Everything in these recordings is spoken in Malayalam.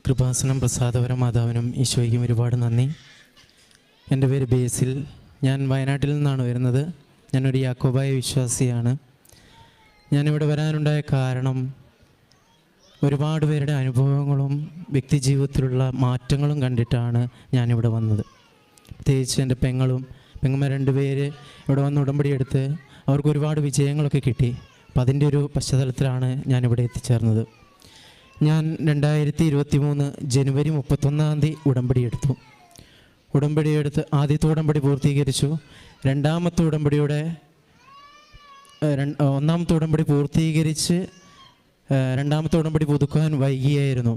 കൃപാസനം പ്രസാദപരം മാതാവിനും ഈശോയ്ക്കും ഒരുപാട് നന്ദി. എൻ്റെ പേര് ബേസിൽ. ഞാൻ വയനാട്ടിൽ നിന്നാണ് വരുന്നത്. ഞാനൊരു യാക്കോബായ വിശ്വാസിയാണ്. ഞാനിവിടെ വരാനുണ്ടായ കാരണം ഒരുപാട് പേരുടെ അനുഭവങ്ങളും വ്യക്തിജീവിതത്തിലുള്ള മാറ്റങ്ങളും കണ്ടിട്ടാണ് ഞാനിവിടെ വന്നത്. പ്രത്യേകിച്ച് എൻ്റെ പെങ്ങന്മാർ 2 പേര് ഇവിടെ വന്ന് ഉടമ്പടി എടുത്ത് അവർക്ക് ഒരുപാട് വിജയങ്ങളൊക്കെ കിട്ടി. അപ്പം അതിൻ്റെ ഒരു പശ്ചാത്തലത്തിലാണ് ഞാനിവിടെ എത്തിച്ചേർന്നത്. ഞാൻ 2023 ജനുവരി 31 ഉടമ്പടി എടുത്തു. ആദ്യത്തെ ഉടമ്പടി പൂർത്തീകരിച്ചു. ഒന്നാമത്തെ ഉടമ്പടി പൂർത്തീകരിച്ച് രണ്ടാമത്തെ ഉടമ്പടി പുതുക്കാൻ വൈകിയായിരുന്നു.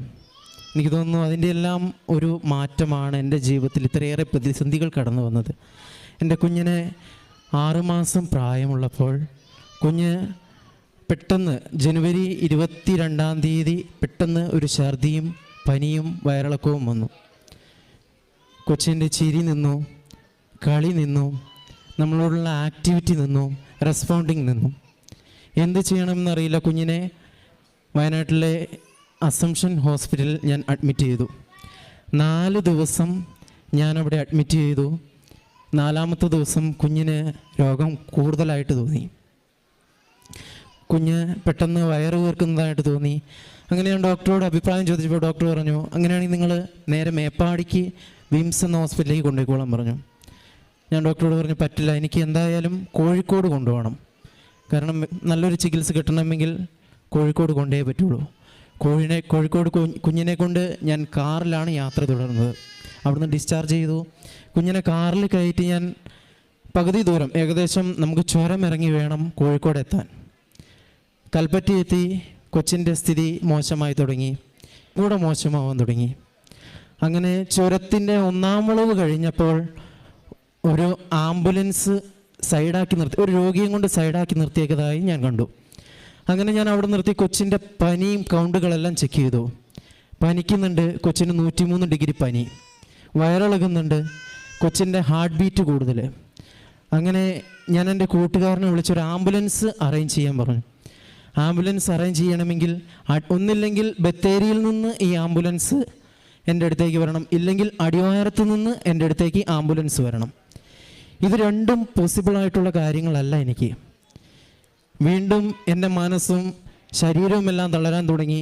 എനിക്ക് തോന്നുന്നു അതിൻ്റെ എല്ലാം ഒരു മാറ്റമാണ് എൻ്റെ ജീവിതത്തിൽ ഇത്രയേറെ പ്രതിസന്ധികൾ കടന്നു വന്നത്. എൻ്റെ കുഞ്ഞിനെ 6 മാസം പ്രായമുള്ളപ്പോൾ കുഞ്ഞ് പെട്ടെന്ന് ജനുവരി 22 പെട്ടെന്ന് ഒരു ഛർദിയും പനിയും വയറിളക്കവും വന്നു. കൊച്ചിൻ്റെ ചിരി നിന്നു, കളി നിന്നു, നമ്മളോടുള്ള ആക്ടിവിറ്റി നിന്നു, റെസ്പോണ്ടിങ് നിന്നു. എന്ത് ചെയ്യണമെന്നറിയില്ല. കുഞ്ഞിനെ വയനാട്ടിലെ അസംഷൻ ഹോസ്പിറ്റലിൽ ഞാൻ അഡ്മിറ്റ് ചെയ്തു. 4 ദിവസം ഞാനവിടെ അഡ്മിറ്റ് ചെയ്തു. 4ാമത്തെ ദിവസം കുഞ്ഞിന് രോഗം കൂടുതലായിട്ട് തോന്നി. കുഞ്ഞ് പെട്ടെന്ന് വയറ് വീർക്കുന്നതായിട്ട് തോന്നി. അങ്ങനെ ഞാൻ ഡോക്ടറോട് അഭിപ്രായം ചോദിച്ചപ്പോൾ ഡോക്ടർ പറഞ്ഞു, അങ്ങനെയാണെങ്കിൽ നിങ്ങൾ നേരെ മേപ്പാടിക്ക് വിംസ് എന്ന ഹോസ്പിറ്റലിലേക്ക് കൊണ്ടുപോയിക്കോളാൻ പറഞ്ഞു. ഞാൻ ഡോക്ടറോട് പറഞ്ഞു, പറ്റില്ല, എനിക്ക് എന്തായാലും കോഴിക്കോട് കൊണ്ടുപോകണം. കാരണം നല്ലൊരു ചികിത്സ കിട്ടണമെങ്കിൽ കോഴിക്കോട് കൊണ്ടേ പറ്റുള്ളൂ. കോഴിക്കോട് കുഞ്ഞിനെ കൊണ്ട് ഞാൻ കാറിലാണ് യാത്ര തുടർന്നത്. അവിടുന്ന് ഡിസ്ചാർജ് ചെയ്തു. കുഞ്ഞിനെ കാറിൽ കയറ്റി ഞാൻ പകുതി ദൂരം, ഏകദേശം നമുക്ക് ചുരം ഇറങ്ങി വേണം കോഴിക്കോട് എത്താൻ. കൽപ്പറ്റ എത്തി. കൊച്ചിൻ്റെ സ്ഥിതി മോശമായി തുടങ്ങി, കൂടെ മോശമാവാൻ തുടങ്ങി. അങ്ങനെ ചുരത്തിൻ്റെ 1-ാം വളവ് കഴിഞ്ഞപ്പോൾ ഒരു ആംബുലൻസ് സൈഡാക്കി നിർത്തി, ഒരു രോഗിയും കൊണ്ട് സൈഡാക്കി നിർത്തിയേക്കതായി ഞാൻ കണ്ടു. അങ്ങനെ ഞാൻ അവിടെ നിർത്തി കൊച്ചിൻ്റെ പനിയും കൗണ്ടുകളെല്ലാം ചെക്ക് ചെയ്തു. പനിക്കുന്നുണ്ട്, കൊച്ചിന് 103 ഡിഗ്രി പനി. വയറിളകുന്നുണ്ട്, കൊച്ചിൻ്റെ ഹാർട്ട് ബീറ്റ് കൂടുതൽ. അങ്ങനെ ഞാൻ എൻ്റെ കൂട്ടുകാരനെ വിളിച്ചൊരു ആംബുലൻസ് അറേഞ്ച് ചെയ്യാൻ പറഞ്ഞു. ആംബുലൻസ് അറേഞ്ച് ചെയ്യണമെങ്കിൽ ഒന്നില്ലെങ്കിൽ ബത്തേരിയിൽ നിന്ന് ഈ ആംബുലൻസ് എൻ്റെ അടുത്തേക്ക് വരണം, ഇല്ലെങ്കിൽ അടിവാരത്ത് നിന്ന് എൻ്റെ അടുത്തേക്ക് ആംബുലൻസ് വരണം. ഇത് രണ്ടും പോസിബിളായിട്ടുള്ള കാര്യങ്ങളല്ല എനിക്ക്. വീണ്ടും എൻ്റെ മനസ്സും ശരീരവും എല്ലാം തളരാൻ തുടങ്ങി.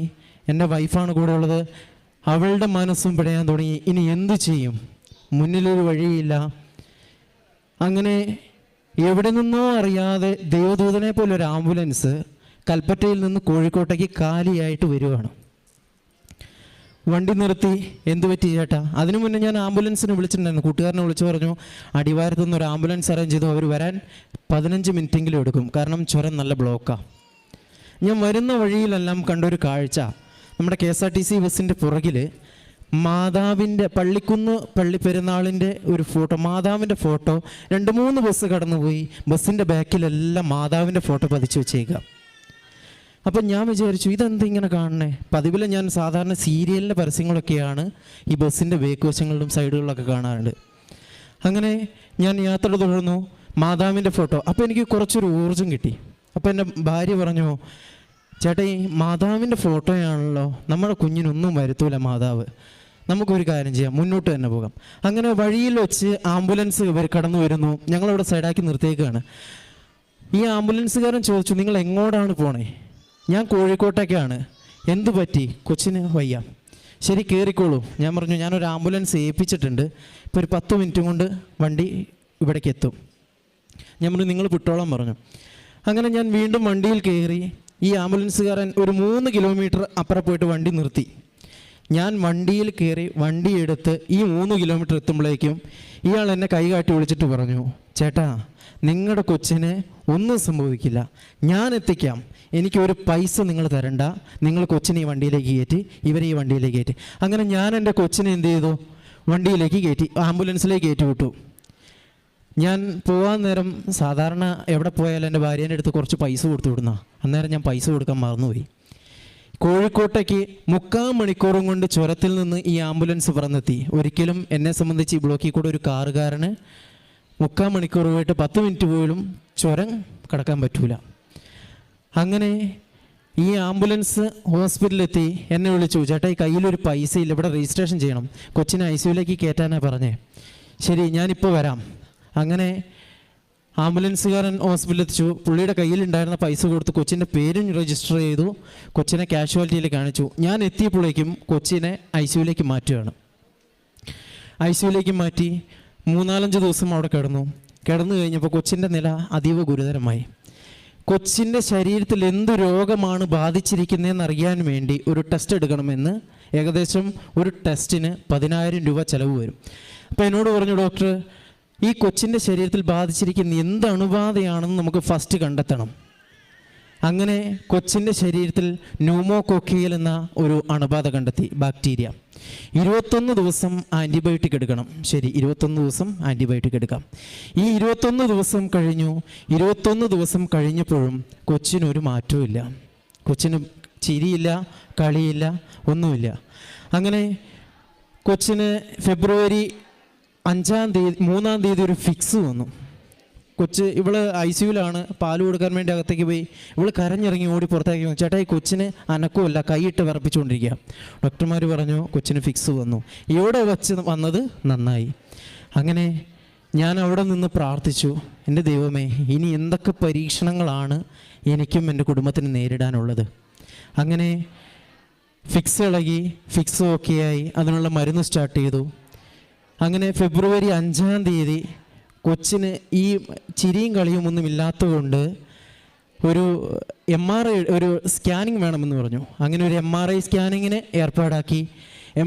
എൻ്റെ വൈഫാണ് കൂടെ ഉള്ളത്. അവളുടെ മനസ്സും പിടയാൻ തുടങ്ങി. ഇനി എന്തു ചെയ്യും? മുന്നിലൊരു വഴിയില്ല. അങ്ങനെ എവിടെ നിന്നോ അറിയാതെ ദൈവദൂതനെ പോലെ ഒരു ആംബുലൻസ് കൽപ്പറ്റയിൽ നിന്ന് കോഴിക്കോട്ടേക്ക് കാലിയായിട്ട് വരികയാണ്. വണ്ടി നിർത്തി. എന്തു പറ്റി ചേട്ടാ? അതിനു മുന്നേ ഞാൻ ആംബുലൻസിനെ വിളിച്ചിട്ടുണ്ടായിരുന്നു. കൂട്ടുകാരനെ വിളിച്ചു പറഞ്ഞു, അടിവാരത്തു നിന്ന് ഒരു ആംബുലൻസ് അറേഞ്ച് ചെയ്തു, അവർ വരാൻ 15 മിനിറ്റെങ്കിലും എടുക്കും, കാരണം ചുരം നല്ല ബ്ലോക്കാണ്. ഞാൻ വരുന്ന വഴിയിലെല്ലാം കണ്ടൊരു കാഴ്ച, നമ്മുടെ KSRTC ബസ്സിൻ്റെ പുറകിൽ മാതാവിൻ്റെ പള്ളി പെരുന്നാളിൻ്റെ ഒരു ഫോട്ടോ, മാതാവിൻ്റെ ഫോട്ടോ 2-3 ബസ് കടന്നുപോയി. ബസ്സിൻ്റെ ബാക്കിലെല്ലാം മാതാവിൻ്റെ ഫോട്ടോ പതിച്ചു വെച്ചേക്കുക. അപ്പം ഞാൻ വിചാരിച്ചു, ഇതെന്താ ഇങ്ങനെ കാണണേ? പതിവിൽ ഞാൻ സാധാരണ സീരിയലിൻ്റെ പരസ്യങ്ങളൊക്കെയാണ് ഈ ബസ്സിൻ്റെ ബേക്ക് വശങ്ങളിലും സൈഡുകളിലൊക്കെ കാണാറുണ്ട്. അങ്ങനെ ഞാൻ യാത്ര തുടർന്നു. മാതാവിൻ്റെ ഫോട്ടോ. അപ്പോൾ എനിക്ക് കുറച്ചൊരു ഊർജ്ജം കിട്ടി. അപ്പോൾ എൻ്റെ ഭാര്യ പറഞ്ഞു, ചേട്ടാ ഈ മാതാവിൻ്റെ ഫോട്ടോയാണല്ലോ, നമ്മുടെ കുഞ്ഞിനൊന്നും വരുത്തൂല മാതാവ്, നമുക്കൊരു കാര്യം ചെയ്യാം, മുന്നോട്ട് തന്നെ പോകാം. അങ്ങനെ വഴിയിൽ വെച്ച് ആംബുലൻസ് കടന്നു വരുന്നു. ഞങ്ങളവിടെ സൈഡാക്കി നിർത്തിയേക്കാണ്. ഈ ആംബുലൻസുകാരൻ ചോദിച്ചു, നിങ്ങൾ എങ്ങോട്ടാണ് പോണേ? ഞാൻ കോഴിക്കോട്ടേക്കാണ്. എന്തു പറ്റി? കൊച്ചിന് വയ്യ. ശരി, കയറിക്കോളൂ. ഞാൻ പറഞ്ഞു, ഞാനൊരു ആംബുലൻസ് ഏൽപ്പിച്ചിട്ടുണ്ട്, ഇപ്പോൾ ഒരു 10 മിനിറ്റ് കൊണ്ട് വണ്ടി ഇവിടേക്ക് എത്തും. ഞാൻ പറഞ്ഞു, നിങ്ങൾ വിട്ടോളം പറഞ്ഞു. അങ്ങനെ ഞാൻ വീണ്ടും വണ്ടിയിൽ കയറി. ഈ ആംബുലൻസുകാരൻ ഒരു 3 കിലോമീറ്റർ അപ്പുറം പോയിട്ട് വണ്ടി നിർത്തി. ഞാൻ വണ്ടിയിൽ കയറി വണ്ടി എടുത്ത് ഈ 3 കിലോമീറ്റർ എത്തുമ്പോഴേക്കും ഇയാൾ എന്നെ കൈകാട്ടി വിളിച്ചിട്ട് പറഞ്ഞു, ചേട്ടാ നിങ്ങളുടെ കൊച്ചിന് ഒന്നും സംഭവിക്കില്ല, ഞാൻ എത്തിക്കാം, എനിക്കൊരു പൈസ നിങ്ങൾ തരണ്ട, നിങ്ങൾ കൊച്ചിനെ ഈ വണ്ടിയിലേക്ക് കയറ്റി, ഇവരെ ഈ വണ്ടിയിലേക്ക് കയറ്റി. അങ്ങനെ ഞാൻ എൻ്റെ കൊച്ചിനെ എന്ത് ചെയ്തു? വണ്ടിയിലേക്ക് കയറ്റി, ആംബുലൻസിലേക്ക് കയറ്റി വിട്ടു. ഞാൻ പോകാൻ നേരം സാധാരണ എവിടെ പോയാലും എൻ്റെ ഭാര്യേൻ്റെ അടുത്ത് കുറച്ച് പൈസ കൊടുത്തു വിടുന്ന, അന്നേരം ഞാൻ പൈസ കൊടുക്കാൻ മറന്നുപോയി. കോഴിക്കോട്ടേക്ക് 3/4 മണിക്കൂറും കൊണ്ട് ചുരത്തിൽ നിന്ന് ഈ ആംബുലൻസ് പറന്നെത്തി. ഒരിക്കലും എന്നെ സംബന്ധിച്ച് ഈ ബ്ലോക്കിൽ കൂടെ ഒരു കാറുകാരന് 3/4 മണിക്കൂർ പോയിട്ട് 10 മിനിറ്റ് പോലും ചുരം കടക്കാൻ പറ്റൂല. അങ്ങനെ ഈ ആംബുലൻസ് ഹോസ്പിറ്റലിലെത്തി എന്നെ വിളിച്ചു, ചേട്ടാ ഈ കയ്യിലൊരു പൈസ ഇല്ല, ഇവിടെ രജിസ്ട്രേഷൻ ചെയ്യണം, കൊച്ചിനെ ICUലേക്ക് കയറ്റാനാണ് പറഞ്ഞേ. ശരി, ഞാനിപ്പോൾ വരാം. അങ്ങനെ ആംബുലൻസുകാരൻ ഹോസ്പിറ്റലിൽ എത്തിച്ചു. പുള്ളിയുടെ കയ്യിലുണ്ടായിരുന്ന പൈസ കൊടുത്ത് കൊച്ചിൻ്റെ പേരും രജിസ്റ്റർ ചെയ്തു. കൊച്ചിനെ കാഷ്വാലിറ്റിയിൽ കാണിച്ചു. ഞാൻ എത്തിയപ്പോഴേക്കും കൊച്ചിനെ ICUലേക്ക് മാറ്റുകയാണ്. ICUലേക്ക് മാറ്റി 3-4 ദിവസം അവിടെ കിടന്നു കഴിഞ്ഞപ്പോൾ കൊച്ചിൻ്റെ നില അതീവ ഗുരുതരമായി. കൊച്ചിൻ്റെ ശരീരത്തിൽ എന്ത് രോഗമാണ് ബാധിച്ചിരിക്കുന്നതെന്ന് അറിയാൻ വേണ്ടി ഒരു ടെസ്റ്റ് എടുക്കണമെന്ന് ഏകദേശം ഒരു ടെസ്റ്റിന് 10,000 രൂപ ചിലവ് വരും. അപ്പോൾ എന്നോട് പറഞ്ഞു, ഡോക്ടർ ഈ കൊച്ചിൻ്റെ ശരീരത്തിൽ ബാധിച്ചിരിക്കുന്ന എന്ത് അണുബാധയാണെന്ന് നമുക്ക് ഫസ്റ്റ് കണ്ടെത്തണം. അങ്ങനെ കൊച്ചിൻ്റെ ശരീരത്തിൽ ന്യൂമോകോക്കിയൽ എന്ന ഒരു അണുബാധ കണ്ടെത്തി, ബാക്ടീരിയ. 21 ദിവസം ആൻറ്റിബയോട്ടിക് എടുക്കണം. ശരി, 21 ദിവസം ആൻറ്റിബയോട്ടിക് എടുക്കാം. ഈ 21 ദിവസം കഴിഞ്ഞു. 21 ദിവസം കഴിഞ്ഞപ്പോഴും കൊച്ചിനൊരു മാറ്റവും ഇല്ല. കൊച്ചിന് ചിരിയില്ല, കളിയില്ല, ഒന്നുമില്ല. അങ്ങനെ കൊച്ചിന് ഫെബ്രുവരി 3-ാം തീയതി ഒരു ഫിക്സ് വന്നു. കൊച്ച് ഇവള് ICUവിലാണ്, പാല് കൊടുക്കാൻ വേണ്ടി അകത്തേക്ക് പോയി. ഇവള് കരഞ്ഞിറങ്ങി ഓടി പുറത്തേക്ക് വന്നു. ചേട്ടാ ഈ കൊച്ചിന് അനക്കമില്ല, കൈയിട്ട് വിറപ്പിച്ചുകൊണ്ടിരിക്കുക. ഡോക്ടർമാർ പറഞ്ഞു കൊച്ചിന് ഫിക്സ് വന്നു. ഇവിടെ വച്ച് വന്നത് നന്നായി. അങ്ങനെ ഞാൻ അവിടെ നിന്ന് പ്രാർത്ഥിച്ചു, എൻ്റെ ദൈവമേ ഇനി എന്തൊക്കെ പരീക്ഷണങ്ങളാണ് എനിക്കും എൻ്റെ കുടുംബത്തിന് നേരിടാനുള്ളത്. അങ്ങനെ ഫിക്സ് ഇളകി, ഫിക്സ് ഓക്കെയായി, അതിനുള്ള മരുന്ന് സ്റ്റാർട്ട് ചെയ്തു. അങ്ങനെ ഫെബ്രുവരി 5-ാം തീയതി കൊച്ചിന് ഈ ചിരിയും കളിയും ഒന്നും ഇല്ലാത്തതുകൊണ്ട് ഒരു MRI, ഒരു സ്കാനിങ് വേണമെന്ന് പറഞ്ഞു. അങ്ങനെ ഒരു MRI സ്കാനിങ്ങിന് ഏർപ്പാടാക്കി.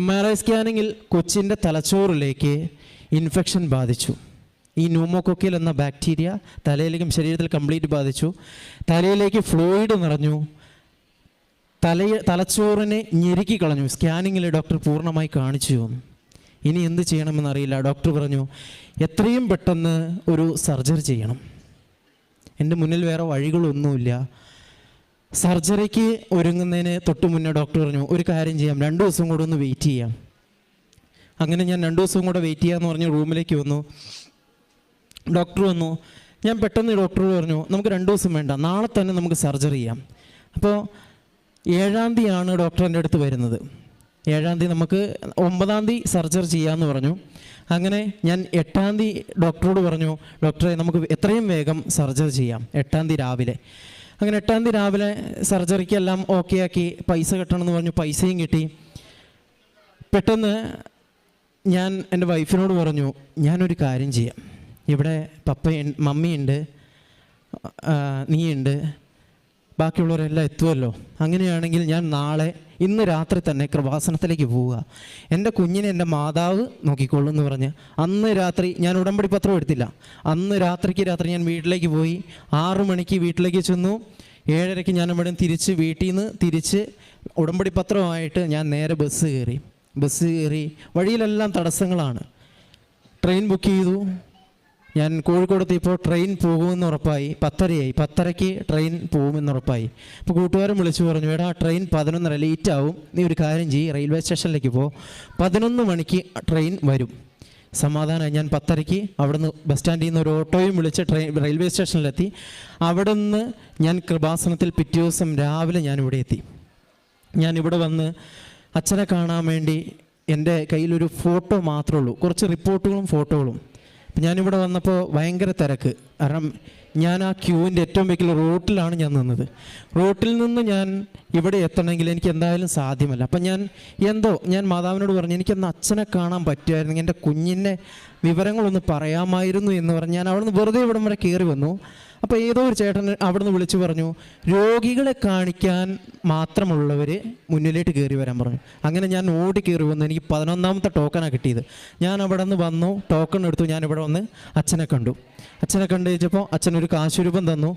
MRI സ്കാനിങ്ങിൽ കൊച്ചിൻ്റെ തലച്ചോറിലേക്ക് ഇൻഫെക്ഷൻ ബാധിച്ചു. ഈ ന്യൂമോകോക്കിയൽ എന്ന ബാക്ടീരിയ തലയിലേക്കും ശരീരത്തിൽ കംപ്ലീറ്റ് ബാധിച്ചു. തലയിലേക്ക് ഫ്ലൂയിഡ് നിറഞ്ഞു. തലച്ചോറിനെ ഞെരുക്കി കളഞ്ഞു. സ്കാനിങ്ങിൽ ഡോക്ടർ പൂർണ്ണമായി കാണിച്ചു. ഇനി എന്ത് ചെയ്യണമെന്നറിയില്ല. ഡോക്ടർ പറഞ്ഞു എത്രയും പെട്ടെന്ന് ഒരു സർജറി ചെയ്യണം. എൻ്റെ മുന്നിൽ വേറെ വഴികളൊന്നുമില്ല. സർജറിക്ക് ഒരുങ്ങുന്നതിന് തൊട്ട് മുന്നേ ഡോക്ടർ പറഞ്ഞു ഒരു കാര്യം ചെയ്യാം, 2 ദിവസം കൂടെ ഒന്ന് വെയിറ്റ് ചെയ്യാം. അങ്ങനെ ഞാൻ 2 ദിവസം കൂടെ വെയിറ്റ് ചെയ്യാമെന്ന് പറഞ്ഞ് റൂമിലേക്ക് വന്നു. ഡോക്ടർ വന്നു. ഞാൻ പെട്ടെന്ന് ഡോക്ടറോട് പറഞ്ഞു നമുക്ക് 2 ദിവസം വേണ്ട, നാളെ തന്നെ നമുക്ക് സർജറി ചെയ്യാം. അപ്പോൾ 7-ാം തീയതിയാണ് ഡോക്ടർ എൻ്റെ അടുത്ത് വരുന്നത്. 7-ാം തീയതി നമുക്ക് 9-ാം തീയതി സർജറി ചെയ്യാമെന്ന് പറഞ്ഞു. അങ്ങനെ ഞാൻ 8-ാം തീയതി ഡോക്ടറോട് പറഞ്ഞു, ഡോക്ടറെ നമുക്ക് എത്രയും വേഗം സർജറി ചെയ്യാം, 8-ാം തീയതി രാവിലെ. അങ്ങനെ 8-ാം തീയതി രാവിലെ സർജറിക്കെല്ലാം ഓക്കെ ആക്കി. പൈസ കെട്ടണമെന്ന് പറഞ്ഞു, പൈസയും കിട്ടി. പെട്ടെന്ന് ഞാൻ എൻ്റെ വൈഫിനോട് പറഞ്ഞു ഞാനൊരു കാര്യം ചെയ്യാം, ഇവിടെ മമ്മിയുണ്ട്, നീയുണ്ട്, ബാക്കിയുള്ളവരെല്ലാം എത്തുമല്ലോ. അങ്ങനെയാണെങ്കിൽ ഞാൻ ഇന്ന് രാത്രി തന്നെ കൃപാസനത്തിലേക്ക് പോവുക, എൻ്റെ കുഞ്ഞിനെ എൻ്റെ മാതാവ് നോക്കിക്കോളൂ എന്ന് പറഞ്ഞ് അന്ന് രാത്രി ഞാൻ ഉടമ്പടി പത്രം എടുത്തില്ല. അന്ന് രാത്രി ഞാൻ വീട്ടിലേക്ക് പോയി. 6 മണിക്ക് വീട്ടിലേക്ക് ചെന്നു. 7:30 ഞാൻ ഇവിടെ വീട്ടിൽ നിന്ന് തിരിച്ച് ഉടമ്പടി പത്രമായിട്ട് ഞാൻ നേരെ ബസ് കയറി. വഴിയിലെല്ലാം തടസ്സങ്ങളാണ്. ട്രെയിൻ ബുക്ക് ചെയ്തു. ഞാൻ കോഴിക്കോടെത്തിയപ്പോൾ ട്രെയിൻ പോകുമെന്ന് ഉറപ്പായി. 10:30 10:30 ട്രെയിൻ പോകുമെന്ന് ഉറപ്പായി. അപ്പോൾ കൂട്ടുകാരൻ വിളിച്ചു പറഞ്ഞു, എടാ ട്രെയിൻ 11:30 ലേറ്റ് ആവും, നീ ഒരു കാര്യം ചെയ്യ്, റെയിൽവേ സ്റ്റേഷനിലേക്ക് പോ, 11 മണിക്ക് ട്രെയിൻ വരും. സമാധാനമായി. ഞാൻ 10:30 അവിടുന്ന് ബസ് സ്റ്റാൻഡിൽ നിന്ന് ഒരു ഓട്ടോയും വിളിച്ച് റെയിൽവേ സ്റ്റേഷനിലെത്തി. അവിടെ നിന്ന് ഞാൻ കൃപാസനത്തിൽ പിറ്റേ ദിവസം രാവിലെ ഞാനിവിടെ എത്തി. ഞാനിവിടെ വന്ന് അച്ഛനെ കാണാൻ വേണ്ടി എൻ്റെ കയ്യിലൊരു ഫോട്ടോ മാത്രമേ ഉള്ളൂ, കുറച്ച് റിപ്പോർട്ടുകളും ഫോട്ടോകളും. ഞാനിവിടെ വന്നപ്പോൾ ഭയങ്കര തിരക്ക്. കാരണം ഞാൻ ആ ക്യൂവിൻ്റെ ഏറ്റവും വലിയ റോട്ടിലാണ് ഞാൻ നിന്നത്. റോട്ടിൽ നിന്ന് ഞാൻ ഇവിടെ എത്തണമെങ്കിൽ എനിക്ക് എന്തായാലും സാധ്യമല്ല. അപ്പം ഞാൻ മാതാവിനോട് പറഞ്ഞു എനിക്കൊന്ന് അച്ഛനെ കാണാൻ പറ്റുമായിരുന്നു, എൻ്റെ കുഞ്ഞിൻ്റെ വിവരങ്ങളൊന്ന് പറയാമായിരുന്നു എന്ന് പറഞ്ഞ് ഞാൻ അവിടുന്ന് വെറുതെ ഇവിടം വരെ കയറി വന്നു. അപ്പോൾ ഏതോ ഒരു ചേട്ടൻ അവിടുന്ന് വിളിച്ചു പറഞ്ഞു രോഗികളെ കാണിക്കാൻ മാത്രമുള്ളവർ മുന്നിലേക്ക് കയറി വരാൻ പറഞ്ഞു. അങ്ങനെ ഞാൻ ഓടി കയറി വന്നു. എനിക്ക് 11-ാമത്തെ ടോക്കനാണ് കിട്ടിയത്. ഞാൻ അവിടെ നിന്ന് വന്നു, ടോക്കൺ എടുത്തു. ഞാൻ ഇവിടെ വന്ന് അച്ഛനെ കണ്ടു വെച്ചപ്പോൾ അച്ഛനൊരു കാശുരൂപം തന്നു.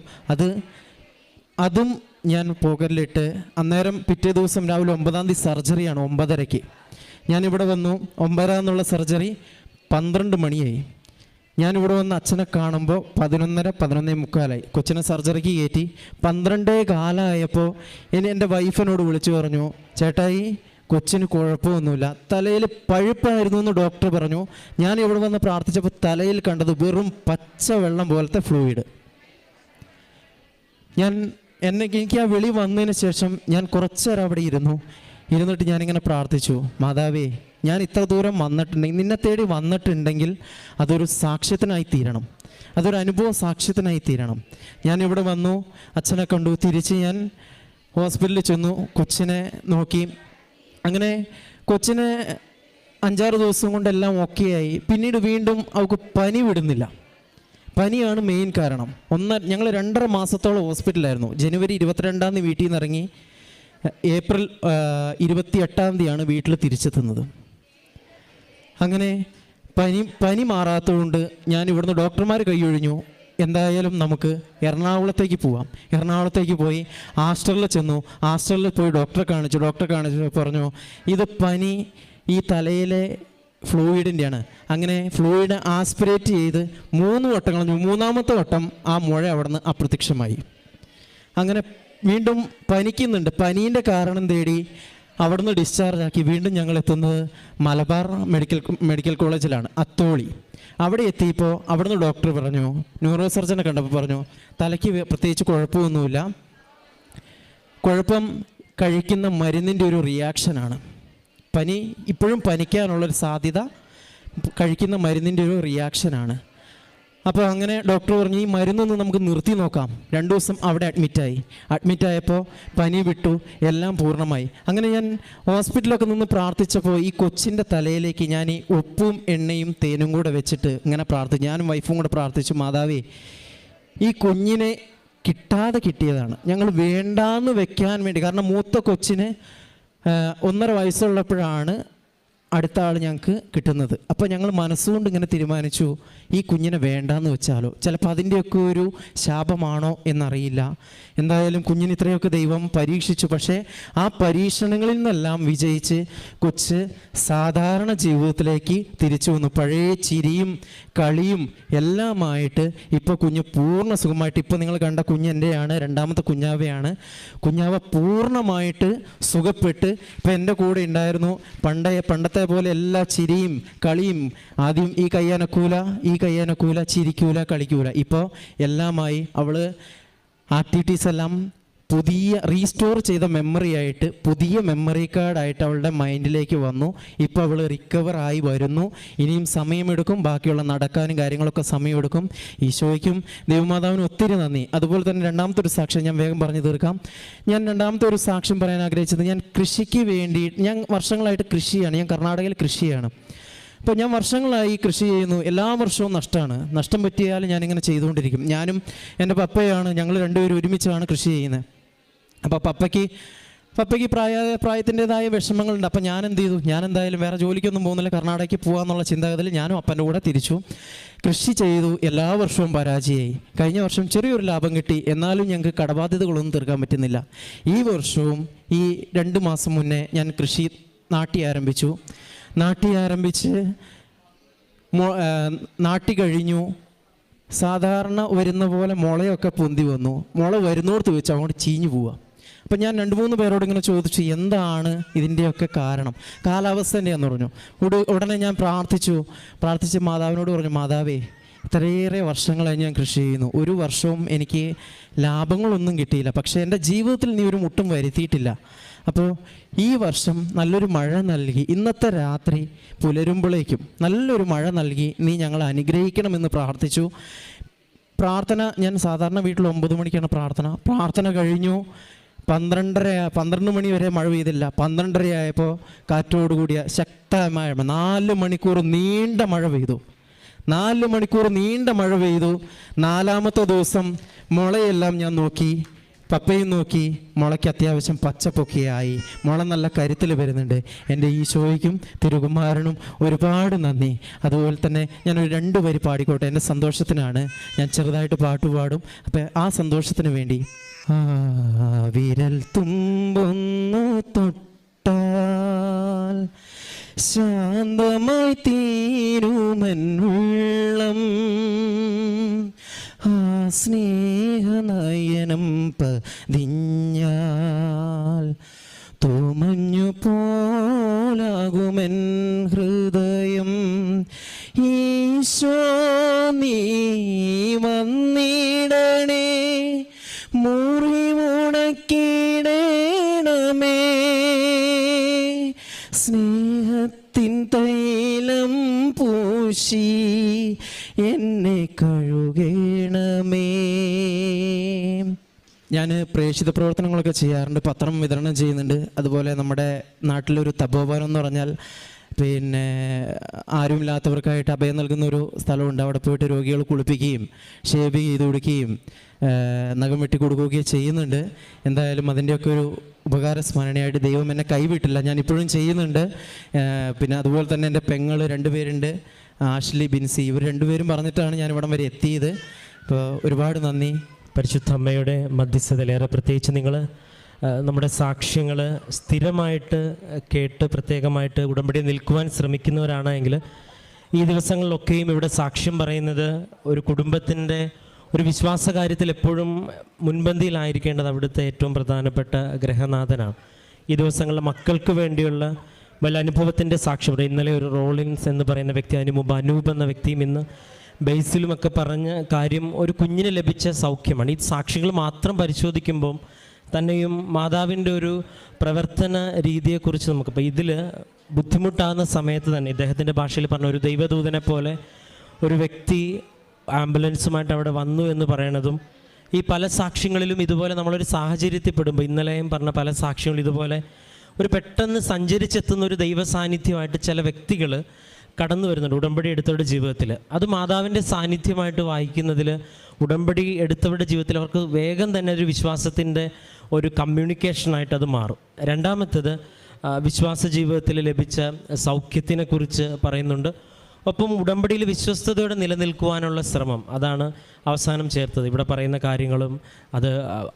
അതും ഞാൻ പോക്കറ്റിലിട്ട് അന്നേരം പിറ്റേ ദിവസം രാവിലെ 9-ാം തീയതി സർജറിയാണ്. 9:30 ഞാനിവിടെ വന്നു. 9:30 എന്നുള്ള സർജറി 12 മണിയായി. ഞാനിവിടെ വന്ന് അച്ഛനെ കാണുമ്പോൾ 11:30 11:45 കൊച്ചിനെ സർജറിക്ക് കയറ്റി. 12:15 എൻ്റെ വൈഫിനോട് വിളിച്ചു പറഞ്ഞു, ചേട്ടായി കൊച്ചിന് കുഴപ്പമൊന്നുമില്ല, തലയിൽ പഴുപ്പായിരുന്നു എന്ന് ഡോക്ടർ പറഞ്ഞു. ഞാൻ ഇവിടെ വന്ന് പ്രാർത്ഥിച്ചപ്പോൾ തലയിൽ കണ്ടത് വെറും പച്ച വെള്ളം പോലത്തെ ഫ്ലൂയിഡ്. ഞാൻ എനിക്ക് ആ വിളി വന്നതിന് ശേഷം ഞാൻ കുറച്ച് നേരം അവിടെ ഇരുന്നിട്ട് ഞാനിങ്ങനെ പ്രാർത്ഥിച്ചു, മാതാവേ, ഞാൻ ഇത്ര ദൂരം വന്നിട്ടുണ്ടെങ്കിൽ, നിന്നെ തേടി വന്നിട്ടുണ്ടെങ്കിൽ അതൊരു സാക്ഷ്യത്തിനായി തീരണം, അതൊരു അനുഭവ സാക്ഷ്യത്തിനായി തീരണം. ഞാനിവിടെ വന്നു, അച്ഛനെ കണ്ടു, തിരിച്ച് ഞാൻ ഹോസ്പിറ്റലിൽ ചെന്നു, കൊച്ചിനെ നോക്കി. അങ്ങനെ കൊച്ചിനെ 5-6 ദിവസം കൊണ്ടെല്ലാം ഓക്കെ ആയി. പിന്നീട് വീണ്ടും അവൾക്ക് പനി വിടുന്നില്ല. പനിയാണ് മെയിൻ കാരണം. ഞങ്ങൾ 2.5 മാസത്തോളം ഹോസ്പിറ്റലായിരുന്നു. ജനുവരി 22-ാം തീയതി വീട്ടിൽ നിന്ന് ഇറങ്ങി, ഏപ്രിൽ 28-ാം തീയതിയാണ് വീട്ടിൽ തിരിച്ചെത്തുന്നത്. അങ്ങനെ പനി മാറാത്തതുകൊണ്ട് ഞാൻ ഇവിടുന്ന് ഡോക്ടർമാർ കൈയൊഴിഞ്ഞു, എന്തായാലും നമുക്ക് എറണാകുളത്തേക്ക് പോവാം. എറണാകുളത്തേക്ക് പോയി ആസ്റ്ററിൽ ചെന്നു. ആസ്റ്ററിൽ പോയി ഡോക്ടറെ കാണിച്ചു പറഞ്ഞു, ഇത് പനി ഈ തലയിലെ ഫ്ലൂയിഡിൻ്റെയാണ്. അങ്ങനെ ഫ്ലൂയിഡ് ആസ്പിറേറ്റ് ചെയ്ത് 3 വട്ടം കളഞ്ഞു. 3-ാമത്തെ വട്ടം ആ മുഴ അവിടെ നിന്ന് അപ്രത്യക്ഷമായി. അങ്ങനെ വീണ്ടും പനിക്കുന്നുണ്ട്. പനീൻ്റെ കാരണം തേടി അവിടുന്ന് ഡിസ്ചാർജ് ആക്കി വീണ്ടും ഞങ്ങൾ എത്തുന്നത് മലബാർ മെഡിക്കൽ കോളേജിലാണ്, അത്തോളി. അവിടെ എത്തിയപ്പോൾ അവിടുന്ന് ഡോക്ടർ പറഞ്ഞു, ന്യൂറോ സർജനെ കണ്ടപ്പോൾ പറഞ്ഞു, തലയ്ക്ക് പ്രത്യേകിച്ച് കുഴപ്പമൊന്നുമില്ല, കുഴപ്പം കഴിക്കുന്ന മരുന്നിൻ്റെ ഒരു റിയാക്ഷനാണ്. പനി ഇപ്പോഴും പനിക്കാനുള്ളൊരു സാധ്യത കഴിക്കുന്ന മരുന്നിൻ്റെ ഒരു റിയാക്ഷനാണ്. അപ്പോൾ അങ്ങനെ ഡോക്ടർ പറഞ്ഞു, ഈ മരുന്നൊന്ന് നമുക്ക് നിർത്തി നോക്കാം. 2 ദിവസം അവിടെ അഡ്മിറ്റായപ്പോൾ പനി വിട്ടു, എല്ലാം പൂർണ്ണമായി. അങ്ങനെ ഞാൻ ഹോസ്പിറ്റലൊക്കെ നിന്ന് പ്രാർത്ഥിച്ചപ്പോൾ ഈ കൊച്ചിൻ്റെ തലയിലേക്ക് ഞാൻ ഈ ഉപ്പും എണ്ണയും തേനും കൂടെ വെച്ചിട്ട് ഇങ്ങനെ പ്രാർത്ഥിച്ചു. ഞാനും വൈഫും കൂടെ പ്രാർത്ഥിച്ചു, മാതാവേ, ഈ കുഞ്ഞിനെ കിട്ടിയതാണ്, ഞങ്ങൾ വേണ്ടാന്ന് വെക്കാൻ വേണ്ടി. കാരണം മൂത്ത കൊച്ചിന് 1.5 വയസ്സുള്ളപ്പോഴാണ് അടുത്ത ആൾ ഞങ്ങൾക്ക് കിട്ടുന്നത്. അപ്പോൾ ഞങ്ങൾ മനസ്സുകൊണ്ട് ഇങ്ങനെ തീരുമാനിച്ചു, ഈ കുഞ്ഞിനെ വേണ്ടാന്ന് വെച്ചാലോ, ചിലപ്പോൾ അതിൻ്റെയൊക്കെ ഒരു ശാപമാണോ എന്നറിയില്ല. എന്തായാലും കുഞ്ഞിന് ഇത്രയൊക്കെ ദൈവം പരീക്ഷിച്ചു. പക്ഷേ ആ പരീക്ഷണങ്ങളിൽ നിന്നെല്ലാം വിജയിച്ച് കൊച്ച് സാധാരണ ജീവിതത്തിലേക്ക് തിരിച്ചു വന്നു. പഴയ ചിരിയും കളിയും എല്ലാമായിട്ട് ഇപ്പോൾ കുഞ്ഞ് പൂർണ്ണ സുഖമായിട്ട്, ഇപ്പോൾ നിങ്ങൾ കണ്ട കുഞ്ഞ് എൻ്റെയാണ്, 2ാമത്തെ കുഞ്ഞാവയാണ്. കുഞ്ഞാവ പൂർണ്ണമായിട്ട് സുഖപ്പെട്ട് ഇപ്പോൾ എൻ്റെ കൂടെ ഉണ്ടായിരുന്നു. പണ്ടത്തെ പോലെ എല്ലാ ചിരിയും കളിയും, ആദ്യം ഈ കയ്യനക്കൂല, ചിരിക്കൂല, കളിക്കൂല. ഇപ്പോൾ എല്ലാമായി അവൾ ആക്ടിവിറ്റീസ് എല്ലാം പുതിയ റീസ്റ്റോർ ചെയ്ത മെമ്മറിയായിട്ട്, പുതിയ മെമ്മറി കാർഡായിട്ട് അവളുടെ മൈൻഡിലേക്ക് വന്നു. ഇപ്പോൾ അവൾ റിക്കവറായി വരുന്നു. ഇനിയും സമയമെടുക്കും, ബാക്കിയുള്ള നടക്കാനും കാര്യങ്ങളൊക്കെ സമയമെടുക്കും. ഈശോയ്ക്കും ദൈവമാതാവിനും ഒത്തിരി നന്ദി. അതുപോലെ തന്നെ 2ാമത്തെ ഒരു സാക്ഷ്യം ഞാൻ വേഗം പറഞ്ഞു തീർക്കാം. ഞാൻ 2ാമത്തെ ഒരു സാക്ഷ്യം പറയാൻ ആഗ്രഹിച്ചത്, ഞാൻ കൃഷിക്ക് വേണ്ടി, ഞാൻ വർഷങ്ങളായിട്ട് കൃഷിയാണ്, ഞാൻ കർണാടകയിൽ കൃഷിയാണ്. അപ്പോൾ ഞാൻ വർഷങ്ങളായി കൃഷി ചെയ്യുന്നു. എല്ലാ വർഷവും നഷ്ടം പറ്റിയാൽ ഞാനിങ്ങനെ ചെയ്തുകൊണ്ടിരിക്കും. ഞാനും എൻ്റെ പപ്പയാണ്, ഞങ്ങൾ 2 പേരും ഒരുമിച്ചാണ് കൃഷി ചെയ്യുന്നത്. അപ്പോൾ പപ്പയ്ക്ക് പ്രായത്തിൻ്റെതായ വിഷമങ്ങളുണ്ട്. അപ്പോൾ ഞാൻ എന്ത് ചെയ്തു, ഞാൻ എന്തായാലും വേറെ ജോലിക്കൊന്നും പോകുന്നില്ല, കർണാടകയ്ക്ക് പോകാമെന്നുള്ള ചിന്താഗതിയിൽ ഞാനും അപ്പൻ്റെ കൂടെ തിരിച്ചു. കൃഷി ചെയ്തു. എല്ലാ വർഷവും പരാജയമായി. കഴിഞ്ഞ വർഷം ചെറിയൊരു ലാഭം കിട്ടി, എന്നാലും ഞങ്ങൾക്ക് കടബാധ്യതകളൊന്നും തീർക്കാൻ പറ്റുന്നില്ല. ഈ വർഷവും ഈ 2 മാസം മുന്നേ ഞാൻ കൃഷി നാട്ടി ആരംഭിച്ച് നാട്ടി കഴിഞ്ഞു. സാധാരണ വരുന്ന പോലെ മുളയൊക്കെ പൊന്തി വന്നു. മുള വരുന്നോടത്ത് വെച്ച് അങ്ങോട്ട് ചീഞ്ഞു പോവുക. അപ്പം ഞാൻ 2-3 പേരോട് ഇങ്ങനെ ചോദിച്ചു, എന്താണ് ഇതിൻ്റെയൊക്കെ കാരണം? കാലാവസ്ഥേൻ്റെയാന്ന് പറഞ്ഞു. ഉടനെ ഞാൻ പ്രാർത്ഥിച്ച് മാതാവിനോട് പറഞ്ഞു, മാതാവേ, ഇത്രയേറെ വർഷങ്ങളായി ഞാൻ കൃഷി ചെയ്യുന്നു, ഒരു വർഷവും എനിക്ക് ലാഭങ്ങളൊന്നും കിട്ടിയില്ല, പക്ഷേ എൻ്റെ ജീവിതത്തിൽ നീ ഒരു മുട്ടും വരുത്തിയിട്ടില്ല. അപ്പോൾ ഈ വർഷം നല്ലൊരു മഴ നൽകി, ഇന്നത്തെ രാത്രി പുലരുമ്പോഴേക്കും നല്ലൊരു മഴ നൽകി നീ ഞങ്ങളെ അനുഗ്രഹിക്കണമെന്ന് പ്രാർത്ഥിച്ചു. പ്രാർത്ഥന, ഞാൻ സാധാരണ വീട്ടിൽ 9 മണിക്കാണ് പ്രാർത്ഥന കഴിഞ്ഞു. 12 മണി വരെ മഴ പെയ്തില്ല. 12:30 ആയപ്പോൾ കാറ്റോടുകൂടിയ ശക്തമായ 4 മണിക്കൂർ നീണ്ട മഴ പെയ്തു. 4ാമത്തെ ദിവസം മുളയെല്ലാം ഞാൻ നോക്കി, പപ്പയും നോക്കി. മുളയ്ക്ക് അത്യാവശ്യം പച്ചപ്പൊക്കെയായി, മുള നല്ല കരുത്തിൽ വരുന്നുണ്ട്. എൻ്റെ ഈശോയ്ക്കും തിരുകുമാരനും ഒരുപാട് നന്ദി. അതുപോലെ തന്നെ ഞാനൊരു 2 വരി പാടിക്കോട്ടെ, എൻ്റെ സന്തോഷത്തിനാണ്. ഞാൻ ചെറുതായിട്ട് പാട്ടുപാടും. അപ്പം ആ സന്തോഷത്തിന് വേണ്ടി. വിരൽ തുമ്പൊന്നു തൊട്ടാൽ ശാന്തമായി തീരുമൻ ഉള്ളം, ആ സ്നേഹനയനം പതിഞ്ഞാൽ തോമഞ്ഞു പോലാകുമെൻ ഹൃദയം. ഈശോ നീ വന്നിടണേ, മുറിവോ സ്നേഹത്തിൻ തൈലം പൂശി എന്നെ കഴുകണമേ. ഞാൻ പ്രേക്ഷിത പ്രവർത്തനങ്ങളൊക്കെ ചെയ്യാറുണ്ട്, പത്രം വിതരണം ചെയ്യുന്നുണ്ട്. അതുപോലെ നമ്മുടെ നാട്ടിലൊരു തപോവനം എന്ന് പറഞ്ഞാൽ പിന്നെ ആരുമില്ലാത്തവർക്കായിട്ട് അഭയം നൽകുന്ന ഒരു സ്ഥലമുണ്ട്. അവിടെ പോയിട്ട് രോഗികൾ കുളിപ്പിക്കുകയും ഷേവ് ചെയ്ത് കൊടുക്കുകയും നഖം വെട്ടി കൊടുക്കുകയൊക്കെ ചെയ്യുന്നുണ്ട്. എന്തായാലും അതിൻ്റെയൊക്കെ ഒരു ഉപകാര സ്മരണയായിട്ട് ദൈവം എന്നെ കൈവിട്ടില്ല, ഞാൻ ഇപ്പോഴും ചെയ്യുന്നുണ്ട്. പിന്നെ അതുപോലെ തന്നെ എൻ്റെ പെങ്ങൾ 2 പേരുണ്ട്, ആഷ്ലി, ബിൻസി. ഇവർ 2 പേരും പറഞ്ഞിട്ടാണ് ഞാൻ ഇവിടം വരെ എത്തിയത്. അപ്പോൾ ഒരുപാട് നന്ദി. പരിശുദ്ധ അമ്മയുടെ മധ്യസ്ഥതയിലേറെ പ്രത്യേകിച്ച് നിങ്ങൾ നമ്മുടെ സാക്ഷ്യങ്ങൾ സ്ഥിരമായിട്ട് കേട്ട് പ്രത്യേകമായിട്ട് ഉടമ്പടി നിൽക്കുവാൻ ശ്രമിക്കുന്നവരാണെങ്കിൽ ഈ ദിവസങ്ങളിലൊക്കെയും ഇവിടെ സാക്ഷ്യം പറയുന്നത് ഒരു കുടുംബത്തിൻ്റെ ഒരു വിശ്വാസ കാര്യത്തിൽ എപ്പോഴും മുൻപന്തിയിലായിരിക്കേണ്ടത് അവിടുത്തെ ഏറ്റവും പ്രധാനപ്പെട്ട ഗ്രഹനാഥനാണ്. ഈ ദിവസങ്ങളിൽ മക്കൾക്ക് വേണ്ടിയുള്ള വല്ല അനുഭവത്തിൻ്റെ സാക്ഷ്യം പറയും. ഇന്നലെ ഒരു റോളിൻസ് എന്ന് പറയുന്ന വ്യക്തി, അതിന് മുമ്പ് അനൂപ് എന്ന വ്യക്തിയും ഇന്ന് ബേസിലുമൊക്കെ പറഞ്ഞ കാര്യം ഒരു കുഞ്ഞിന് ലഭിച്ച സൗഖ്യമാണ്. ഈ സാക്ഷികൾ മാത്രം പരിശോധിക്കുമ്പം തന്നെയും മാതാവിൻ്റെ ഒരു പ്രവർത്തന രീതിയെക്കുറിച്ച് നമുക്കിപ്പോൾ ഇതിൽ ബുദ്ധിമുട്ടാകുന്ന സമയത്ത് തന്നെ ഇദ്ദേഹത്തിൻ്റെ ഭാഷയിൽ പറഞ്ഞ ഒരു ദൈവദൂതനെ പോലെ ഒരു വ്യക്തി ആംബുലൻസുമായിട്ട് അവിടെ വന്നു എന്ന് പറയണതും, ഈ പല സാക്ഷ്യങ്ങളിലും ഇതുപോലെ നമ്മളൊരു സാഹചര്യത്തിൽ പെടുമ്പോൾ ഇന്നലെയും പറഞ്ഞ പല സാക്ഷ്യങ്ങളും ഇതുപോലെ ഒരു പെട്ടെന്ന് സഞ്ചരിച്ചെത്തുന്ന ഒരു ദൈവ സാന്നിധ്യമായിട്ട് ചില വ്യക്തികൾ കടന്നു വരുന്നുണ്ട് ഉടമ്പടി എടുത്തവരുടെ ജീവിതത്തിൽ. അത് മാതാവിൻ്റെ സാന്നിധ്യമായിട്ട് വായിക്കുന്നതിൽ ഉടമ്പടി എടുത്തവരുടെ ജീവിതത്തിൽ അവർക്ക് വേഗം തന്നെ ഒരു വിശ്വാസത്തിൻ്റെ ഒരു കമ്മ്യൂണിക്കേഷനായിട്ട് അത് മാറും. രണ്ടാമത്തേത് വിശ്വാസ ജീവിതത്തിൽ ലഭിച്ച സൗഖ്യത്തിനെക്കുറിച്ച് പറയുന്നുണ്ട്. ഒപ്പം ഉടമ്പടിയിൽ വിശ്വസ്തയോടെ നിലനിൽക്കുവാനുള്ള ശ്രമം, അതാണ് അവസാനം ചേർത്തത്. ഇവിടെ പറയുന്ന കാര്യങ്ങളും അത്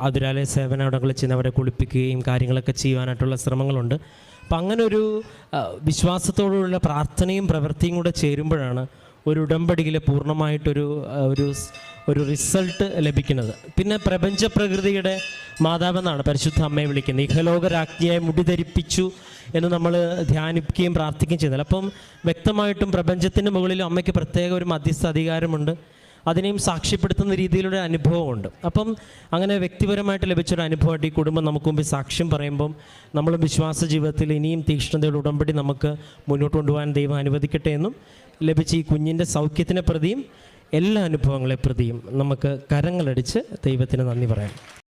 അതിരാലയ സേവനങ്ങളിൽ ചെന്നവരെ കുളിപ്പിക്കുകയും കാര്യങ്ങളൊക്കെ ചെയ്യുവാനായിട്ടുള്ള ശ്രമങ്ങളുണ്ട്. അപ്പം അങ്ങനെ ഒരു വിശ്വാസത്തോടുള്ള പ്രാർത്ഥനയും പ്രവൃത്തിയും കൂടെ ചേരുമ്പോഴാണ് ഒരു ഉടമ്പടിയിൽ പൂർണ്ണമായിട്ടൊരു ഒരു റിസൾട്ട് ലഭിക്കുന്നത്. പിന്നെ പ്രപഞ്ച പ്രകൃതിയുടെ മാതാവെന്നാണ് പരിശുദ്ധ അമ്മയെ വിളിക്കുന്നത്. ഇഹലോകരാജ്ഞിയായി മുടിധരിപ്പിച്ചു എന്ന് നമ്മൾ ധ്യാനിക്കുകയും പ്രാർത്ഥിക്കുകയും ചെയ്യുന്നില്ല. അപ്പം വ്യക്തമായിട്ടും പ്രപഞ്ചത്തിൻ്റെ മുകളിലും അമ്മയ്ക്ക് പ്രത്യേക ഒരു മധ്യസ്ഥ അധികാരമുണ്ട്. അതിനെയും സാക്ഷ്യപ്പെടുത്തുന്ന രീതിയിലുള്ള അനുഭവമുണ്ട്. അപ്പം അങ്ങനെ വ്യക്തിപരമായിട്ട് ലഭിച്ചൊരു അനുഭവമായിട്ട് ഈ കുടുംബം നമുക്ക് മുമ്പിൽ സാക്ഷ്യം പറയുമ്പം നമ്മൾ വിശ്വാസ ജീവിതത്തിൽ ഇനിയും തീക്ഷ്ണതയുടെ ഉടമ്പടി നമുക്ക് മുന്നോട്ട് കൊണ്ടുപോകാൻ ദൈവം അനുവദിക്കട്ടെ എന്നും ലഭിച്ച ഈ കുഞ്ഞിൻ്റെ സൗഖ്യത്തിനെ പ്രതിയും എല്ലാ അനുഭവങ്ങളെ പ്രതിയും നമുക്ക് കരങ്ങളടിച്ച് ദൈവത്തിന് നന്ദി പറയാം.